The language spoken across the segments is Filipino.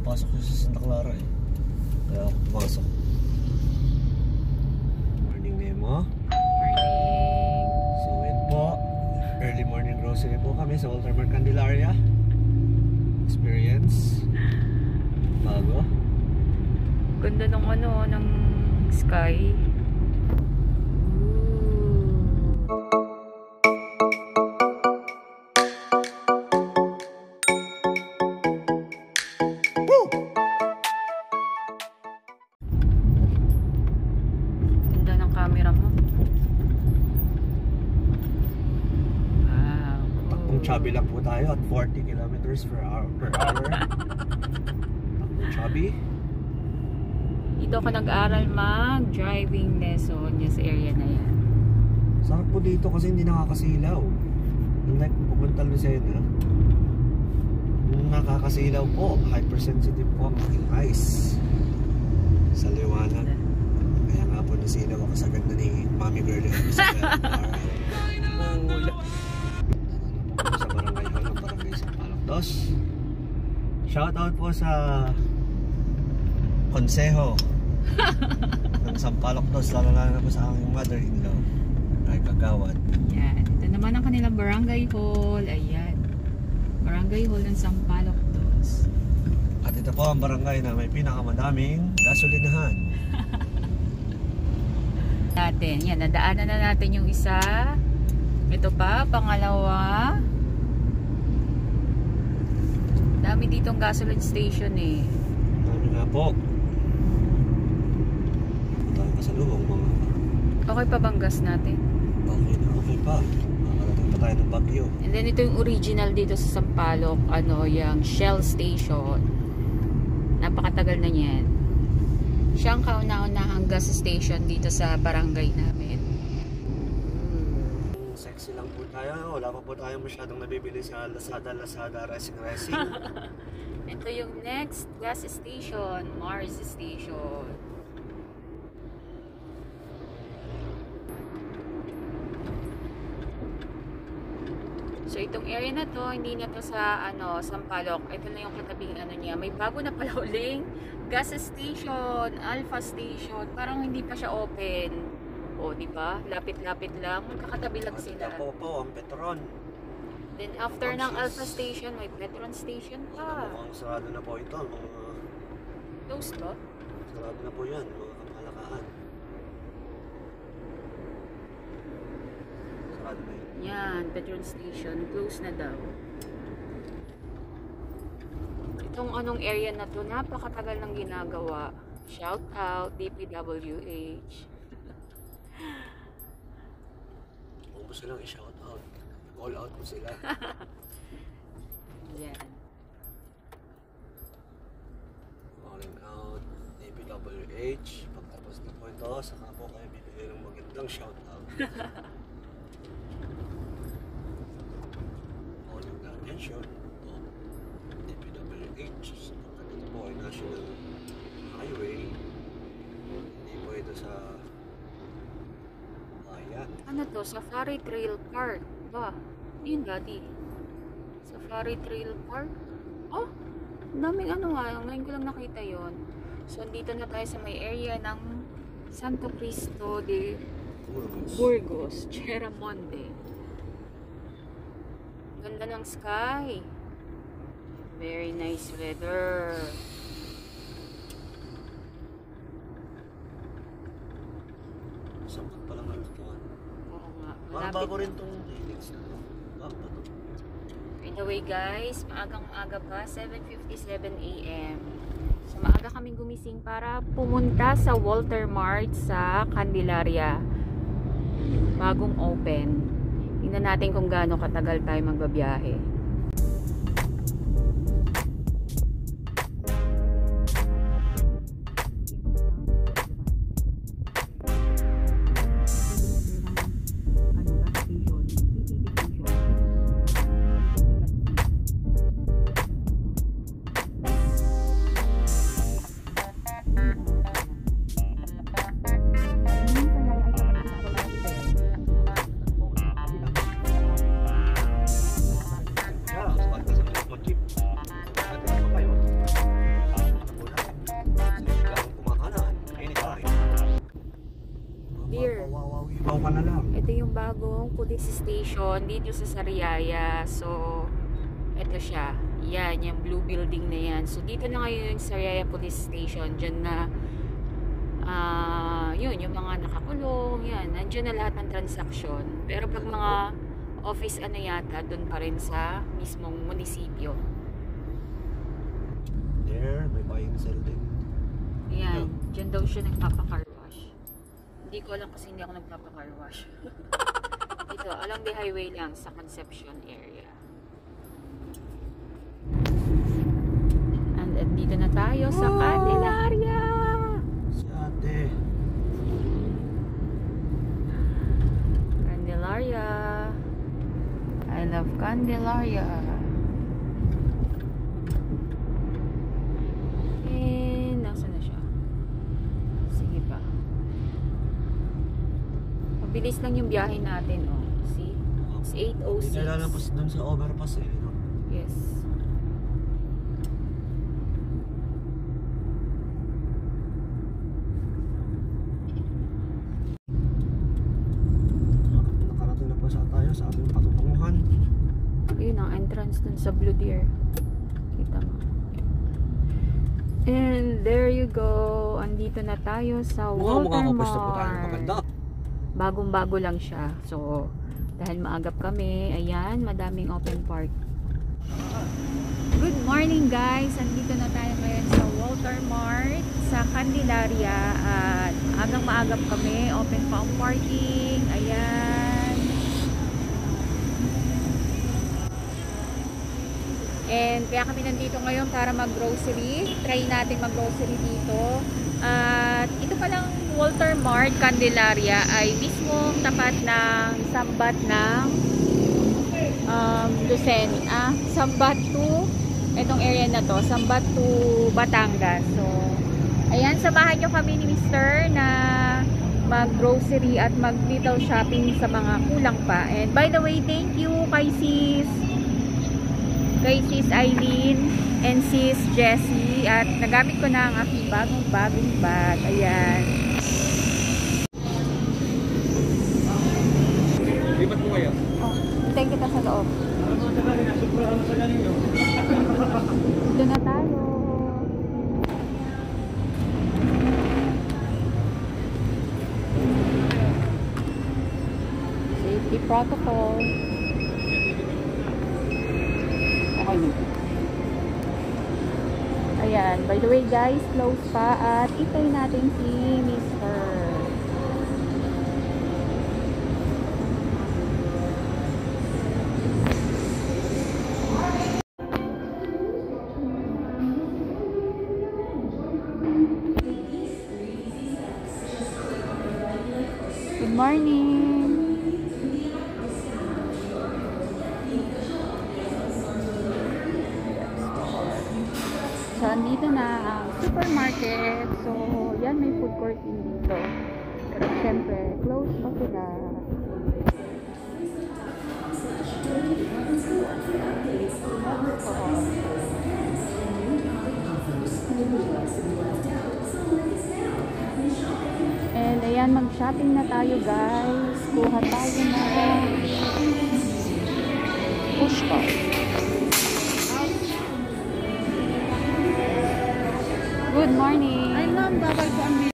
papasok sa Santa Clara eh. Kaya ako pumasok. Morning Nemo. Morning. So yun po, early morning grocery po kami sa Walter Mart Candelaria. Experience bago. Ganda ng ano, ng sky. Camera mo. Wow. Takbong chubby lang po tayo at 40 kilometers per hour. Takbong chubby. Dito ako nag-aral mag-driving lesson sa area na yan. Sarap po dito kasi hindi nakakasilaw. Unlike pupunta Lucena, nakakasilaw po. Hypersensitive po ang aking eyes sa liwanag. Kaya nga po nasilaw ako sa ganda ni Mami Girlie sa barangay hall ng barangay Sampaloc Dos. Shoutout po sa konseho ng Sampaloc Dos, lalo na po sa aking mother-in-law ay Kagawad. Yan, ito naman ang kanilang barangay hall. Ayan, barangay hall ng Sampaloc Dos. At ito po ang barangay na may pinakamadaming gasolinahan natin. Yan, nadaanan na natin yung isa. Ito pa, pangalawa. Dami ditong gasoline station eh. dami nga po. Tayo pasalubong mga. Okay pa bang gas natin? Okay pa. Makakarating pa tayo ng Baguio. And then ito yung original dito sa Sampaloc, ano, yung Shell station. Napakatagal na niyan. Siya ang kauna-unahang gas station dito sa barangay namin. Sexy lang po tayo. Wala pa po tayo masyadong nabibili sa Lazada, Racing. Ito yung next gas station, Mars Station. So itong area na to, hindi na to sa ano, Sampaloc. Ito na yung katabing ano niya. May bago na pala uling gas station, Alpha Station. Parang hindi pa siya open. O, di ba? Lapit-lapit lang. Magkakatabi lang sila. Ito po ang Petron. Then after ng Alpha Station, may Petron Station pa. Mukhang sarado na po ito. Close ba? Sarado na po yan. Mga kapalakaan. Sarado na yun. Yan, Petron Station. Close na daw. Itong anong area na to, napakatagal ng ginagawa. Shout out, DPWH. Huwag mo silang i-shout out. Call out mo sila. Yan. Calling out, DPWH. Pagtapos na po ito, saka po kayo bibigay ng magandang shout out. Calling attention. DPWH. Ito po ay National Highway. Hindi po ito sa bayan. Ano to? Safari Trail Park. Ba? Yun dati. Safari Trail Park? Oh! Daming ano nga. Ngayon ko lang nakita yon. So, dito na tayo sa may area ng Santo Cristo de Burgos, Cheramonte. Ganda ng sky. Very nice weather. Sampag pa lang ang lutuan. Oo nga. Parang bago rin itong Helix na ito. Bago ba ito? By the way guys, maagang-aga pa, 7:57 AM. So maaga kaming gumising para pumunta sa Walter Mart sa Candelaria. Bagong open. Tingnan natin kung gaano katagal tayo magbabiyahe. ka na lang. Ito yung bagong police station dito sa Sariaya. So, ito siya. Yan, yung blue building na yan. So, dito na ngayon yung Sariaya Police Station. Diyan na, yun, yung mga nakakulong, yan. Nandiyan na lahat ng transaksyon. Pero pag mga office ano yata, dun pa rin sa mismong munisipyo. There, may buying sell din. Yan, dyan daw siya nagpapa-car wash. Hindi ko alam kasi hindi ako nagpapa-car wash. Ito, along the highway lang sa Concepcion area. And dito na tayo sa Candelaria. Si ate. Candelaria. I love Candelaria. And nasaan na siya? Sige pa. Mabilis lang yung biyahe natin, oh. See? It's 8:06. Hindi kailangan pa dun sa overpass eh, no? Yes. Nakarating na po tayo sa ating patutunguhan. Yun ang entrance dun sa Blue Deer. Kita mo. And there you go. Andito na tayo sa Walter Mart. Bagong-bago lang siya. So, dahil maagap kami, ayan, madaming open park. Good morning guys! Andito na tayo ngayon sa Walter Mart sa Candelaria at hanggang maagap kami, open pa ang parking. Ayan. And kaya kami nandito ngayon para mag-grocery. Try natin mag-grocery dito. At ito palang Walter Mart Candelaria ay mismong tapat ng sambat ng sambat to itong area na to, sambat to Batangas. So, ayan, samahan nyo kami ni Mr. na mag-grocery at mag-little shopping sa mga kulang pa. And by the way, thank you kay sis Eileen and sis Jessie, at nagamit ko na ang aking bagong bag. Ayan. Lipat po kayo? Oh, hintayin kita sa loob. Dito na tayo. Safety protocol. Ayan, by the way guys, close pa at itay natin si Mr. Good morning. So, andito na ang supermarket. So, yan, may food court din dito. Pero, syempre, close pa sila. And, ayan, mag-shopping na tayo, guys. Kuha tayo na push cart. Good morning! Ay ma'am, bawal po ang...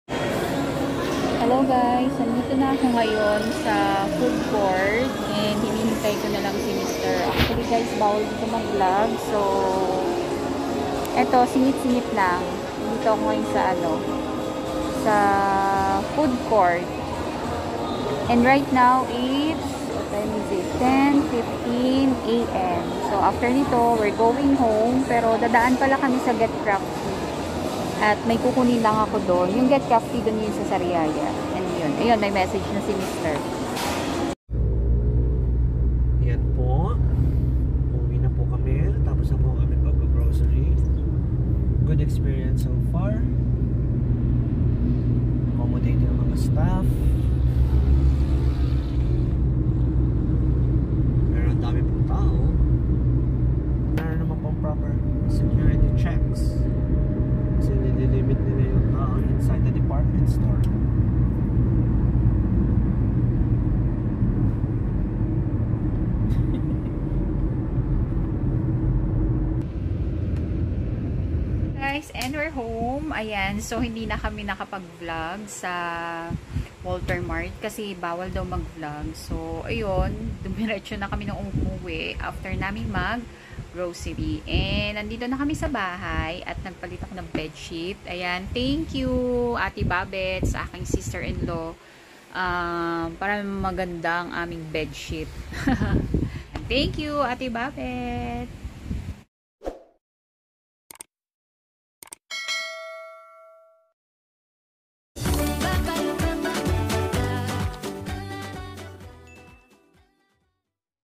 Hello guys! Nandito na ako ngayon sa food court and hinihintay ko na lang si Mr. Actually guys, bawal dito mag-vlog. So, eto, singit-singit lang. Dito ako ngayon sa food court. And right now, it's, what time is it? 10:15 AM. So, after nito, we're going home. Pero, dadaan pala kami sa Get Crafty. At may kukunin lang ako doon. Yung Get Crafty doon yun sa Sariaya. And yun. Ayun, may message na si Mr. Yan po. Uwi na po kami. Tapos na po kami pag-grocery. Good experience so far. Accommodating ang mga staff. Pero ang dami pong tao. Meron naman pong proper security checks. Kasi nililimit nila yung tao inside the department store. guys, and we're home. Ayan, so hindi na kami nakapag-vlog sa Walter Mart kasi bawal daw mag-vlog. So, ayun, dumiretso na kami nung umuwi after namin mag-grocery. And nandito na kami sa bahay at nagpalit ako ng bedsheet. Ayan, thank you Ate Babet sa aking sister-in-law. Para maganda ang aming bedsheet. Thank you Ate Babet.